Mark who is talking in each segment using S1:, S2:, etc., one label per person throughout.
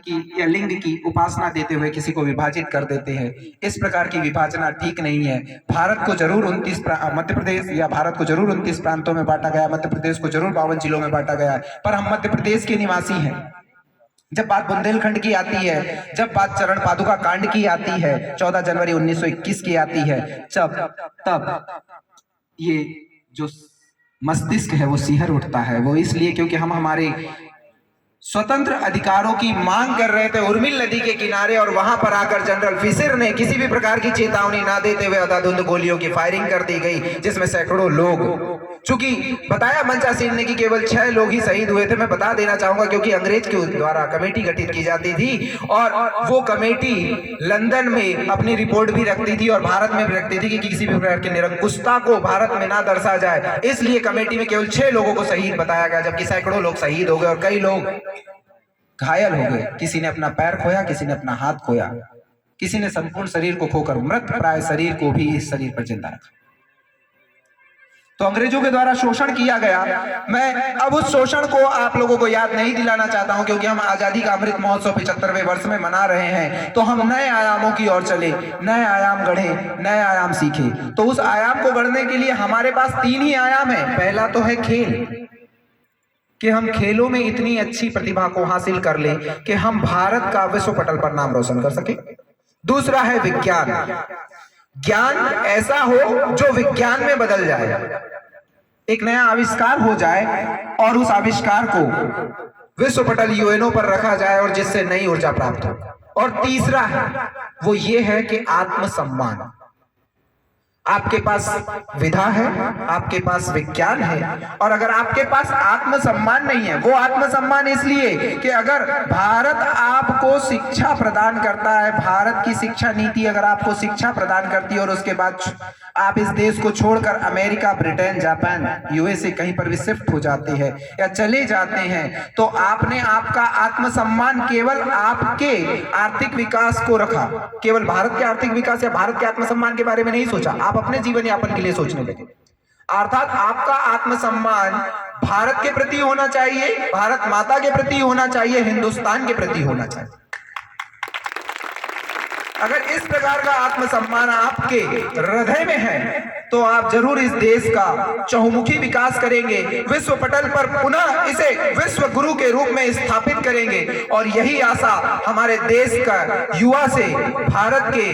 S1: की या लिंग की उपासना देते हुए किसी को विभाजित कर देते हैं। इस प्रकार की विभाजना ठीक नहीं है। भारत को जरूर 29 मध्य प्रदेश या भारत को जरूर 29 प्रांतों में बांटा गया, मध्य प्रदेश को जरूर 52 जिलों में बांटा गया है, पर हम मध्य प्रदेश के निवासी हैं। जब बात बुंदेलखंड की आती है, जब बात चरण पादुका कांड की आती है, 14 जनवरी 1921 की आती है, तब ये जो मस्तिष्क है वो सिहर उठता है। वो इसलिए क्योंकि हम हमारे स्वतंत्र अधिकारों की मांग कर रहे थे उर्मिल नदी के किनारे, और वहां पर आकर जनरल फिशर ने किसी भी प्रकार की चेतावनी ना देते हुए अंधाधुंध गोलियों की फायरिंग कर दी गई, जिसमें सैकड़ों लोग, चूंकि बताया मंचा सिंह ने कि केवल 6 लोग ही शहीद हुए थे। मैं बता देना चाहूंगा क्योंकि अंग्रेज के द्वारा कमेटी गठित की जाती थी और वो कमेटी लंदन में अपनी रिपोर्ट भी रखती थी और भारत में भी रखती थी कि किसी भी प्रकार की निरंकुशता को भारत में ना दर्शा जाए, इसलिए कमेटी में केवल 6 लोगों को शहीद बताया गया, जबकि सैकड़ों लोग शहीद हो गए और कई लोग घायल हो गए। किसी ने अपना पैर खोया, किसी ने अपना हाथ खोया, किसी ने संपूर्ण शरीर को खोकर मृत प्राय शरीर को भी इस शरीर पर जिंदा रखा। तो अंग्रेजों के द्वारा शोषण किया गया। मैं अब उस शोषण को आप लोगों को याद नहीं दिलाना चाहता हूं, क्योंकि हम आजादी का अमृत महोत्सव 75वें वर्ष में मना रहे हैं, तो हम नए आयामों की ओर चले, नए आयाम गढ़े, नए आयाम सीखे। तो उस आयाम को गढ़ने के लिए हमारे पास 3 ही आयाम है। पहला तो है खेल, कि हम खेलों में इतनी अच्छी प्रतिभा को हासिल कर लें कि हम भारत का विश्व पटल पर नाम रोशन कर सके। दूसरा है विज्ञान, ज्ञान ऐसा हो जो विज्ञान में बदल जाए, एक नया आविष्कार हो जाए और उस आविष्कार को विश्व पटल यूएनओ पर रखा जाए और जिससे नई ऊर्जा प्राप्त हो। और तीसरा है वो ये है कि आत्मसम्मान। आपके पास विधा है, आपके पास विज्ञान है, और अगर आपके पास आत्मसम्मान नहीं है, वो आत्मसम्मान इसलिए कि अगर भारत आपको शिक्षा प्रदान करता है, भारत की शिक्षा नीति अगर आपको शिक्षा प्रदान करती है और उसके बाद आप इस देश को छोड़कर अमेरिका, ब्रिटेन, जापान, यूएसए कहीं पर भी शिफ्ट हो जाते हैं या चले जाते हैं, तो आपने आपका आत्मसम्मान केवल आपके आर्थिक विकास को रखा, केवल भारत के आर्थिक विकास या भारत के आत्मसम्मान के बारे में नहीं सोचा, आप अपने जीवन यापन के लिए सोचने लगे। अर्थात आपका आत्मसम्मान भारत के प्रति होना चाहिए, भारत माता के प्रति होना चाहिए, हिंदुस्तान के प्रति होना चाहिए। अगर इस प्रकार का आत्मसम्मान आपके हृदय में है तो आप जरूर इस देश का चहुमुखी विकास करेंगे, विश्व पटल पर पुनः इसे विश्व गुरु के रूप में स्थापित करेंगे। और यही आशा हमारे देश का युवा से भारत के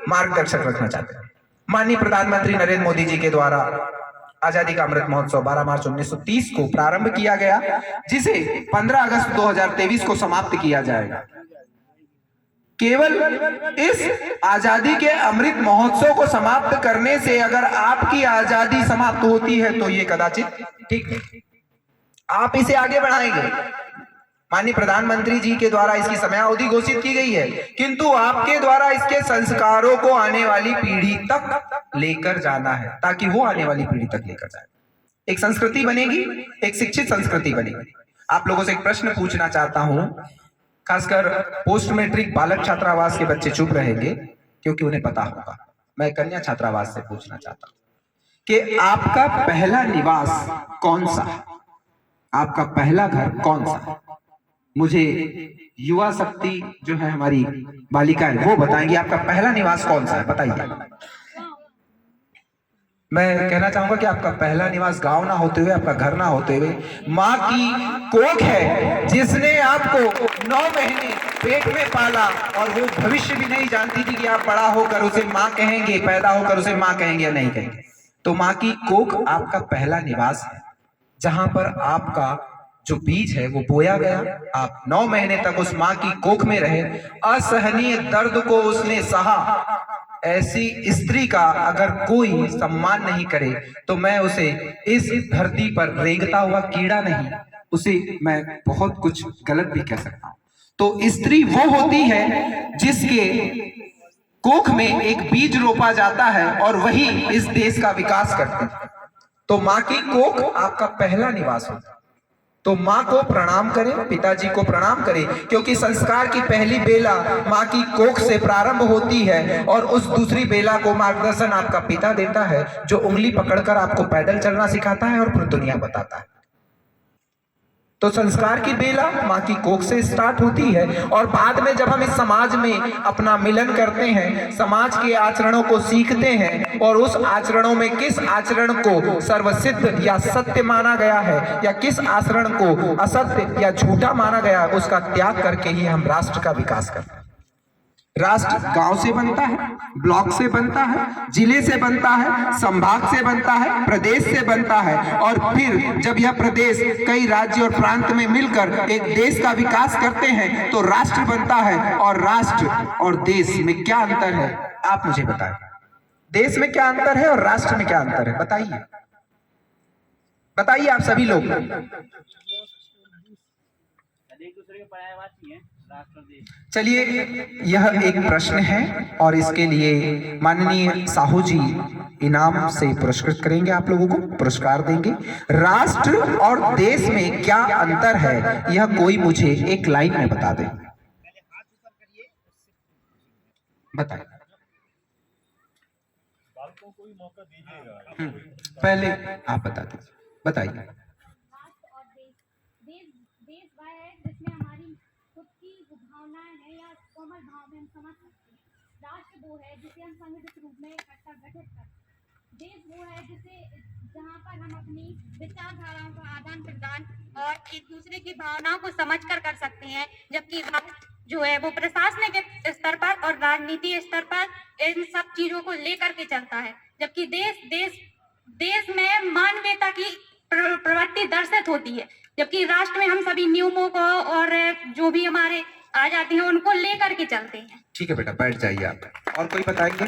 S1: मार्गदर्शक रखना चाहते हैं। माननीय प्रधानमंत्री नरेंद्र मोदी जी के द्वारा आजादी का अमृत महोत्सव 12 मार्च 1930 को प्रारंभ किया गया, जिसे 15 अगस्त 2023 को समाप्त किया जाएगा। केवल इस आजादी के अमृत महोत्सव को समाप्त करने से अगर आपकी आजादी समाप्त होती है तो ये कदाचित ठीक नहीं, आप इसे आगे बढ़ाएंगे। माननीय प्रधानमंत्री जी के द्वारा इसकी समयावधि घोषित की गई है, किंतु आपके द्वारा इसके संस्कारों को आने वाली पीढ़ी तक लेकर जाना है, ताकि वो आने वाली पीढ़ी तक लेकर जाए। एक संस्कृति बनेगी, एक शिक्षित संस्कृति बनेगी। आप लोगों से एक प्रश्न पूछना चाहता हूं, खासकर पोस्ट मैट्रिक बालक छात्रावास के बच्चे चुप रहेंगे क्योंकि उन्हें पता होगा। मैं कन्या छात्रावास से पूछना चाहता हूं कि आपका पहला निवास कौन सा है, आपका पहला घर कौन सा है? मुझे युवा शक्ति जो है हमारी बालिकाएं वो बताएंगी आपका पहला निवास कौन सा है, बताइए। मैं कहना चाहूंगा कि आपका पहला निवास गांव ना होते हुए, आपका घर ना होते हुए, माँ की कोख है जिसने आपको 9 महीने पेट में पाला और वो भविष्य भी नहीं जानती थी कि आप बड़ा होकर उसे माँ कहेंगे, पैदा होकर उसे माँ कहेंगे या नहीं कहेंगे। तो माँ की कोख आपका पहला निवास है, जहां पर आपका जो बीज है वो बोया गया। आप 9 महीने तक उस माँ की कोख में रहे, असहनीय दर्द को उसने सहा। ऐसी स्त्री का अगर कोई सम्मान नहीं करे तो मैं उसे इस धरती पर रेंगता हुआ कीड़ा नहीं, उसे मैं बहुत कुछ गलत भी कह सकता हूं। तो स्त्री वो होती है जिसके कोख में एक बीज रोपा जाता है और वही इस देश का विकास करती है। तो माँ की कोख आपका पहला निवास होता है। तो माँ को प्रणाम करें, पिताजी को प्रणाम करें, क्योंकि संस्कार की पहली बेला माँ की कोख से प्रारंभ होती है और उस दूसरी बेला को मार्गदर्शन आपका पिता देता है, जो उंगली पकड़कर आपको पैदल चलना सिखाता है और फिर दुनिया बताता है। तो संस्कार की बेला माँ की कोख से स्टार्ट होती है और बाद में जब हम इस समाज में अपना मिलन करते हैं, समाज के आचरणों को सीखते हैं और उस आचरणों में किस आचरण को सर्वसिद्ध या सत्य माना गया है या किस आचरण को असत्य या झूठा माना गया है, उसका त्याग करके ही हम राष्ट्र का विकास करते हैं। राष्ट्र गांव से बनता है, ब्लॉक से बनता है, जिले से बनता है, संभाग से बनता है, प्रदेश से बनता है और फिर जब यह प्रदेश कई राज्य और प्रांत में मिलकर एक देश का विकास करते हैं तो राष्ट्र बनता है। और राष्ट्र और देश में क्या अंतर है आप मुझे बताएं। देश में क्या अंतर है और राष्ट्र में क्या अंतर है, बताइए बताइए आप सभी लोग। चलिए, यह एक प्रश्न है और इसके लिए माननीय साहू जी इनाम से पुरस्कृत करेंगे, आप लोगों को पुरस्कार देंगे। राष्ट्र और देश में क्या अंतर है यह कोई मुझे एक लाइन में बता दे, बताइए। पहले आप बता दीजिए, बताइए।
S2: राष्ट्र वो है जिसे हम संगठित रूप में इकट्ठा गठित करते हैं। देश वो है जिसे जहाँ पर हम अपनी विचारधाराओं का आदान प्रदान और एक दूसरे की भावनाओं को समझकर कर सकते हैं, जबकि राष्ट्र जो है वो प्रशासनिक स्तर पर और राजनीति स्तर पर इन सब चीजों को लेकर के चलता है, जबकि देश में मानवीयता की प्रवृत्ति दर्शित होती है, जबकि राष्ट्र में हम सभी नियमों को और जो भी हमारे आ जाती हैं उनको लेकर के चलते हैं।
S1: ठीक है बेटा, बैठ जाइए आप। और कोई बताएंगे?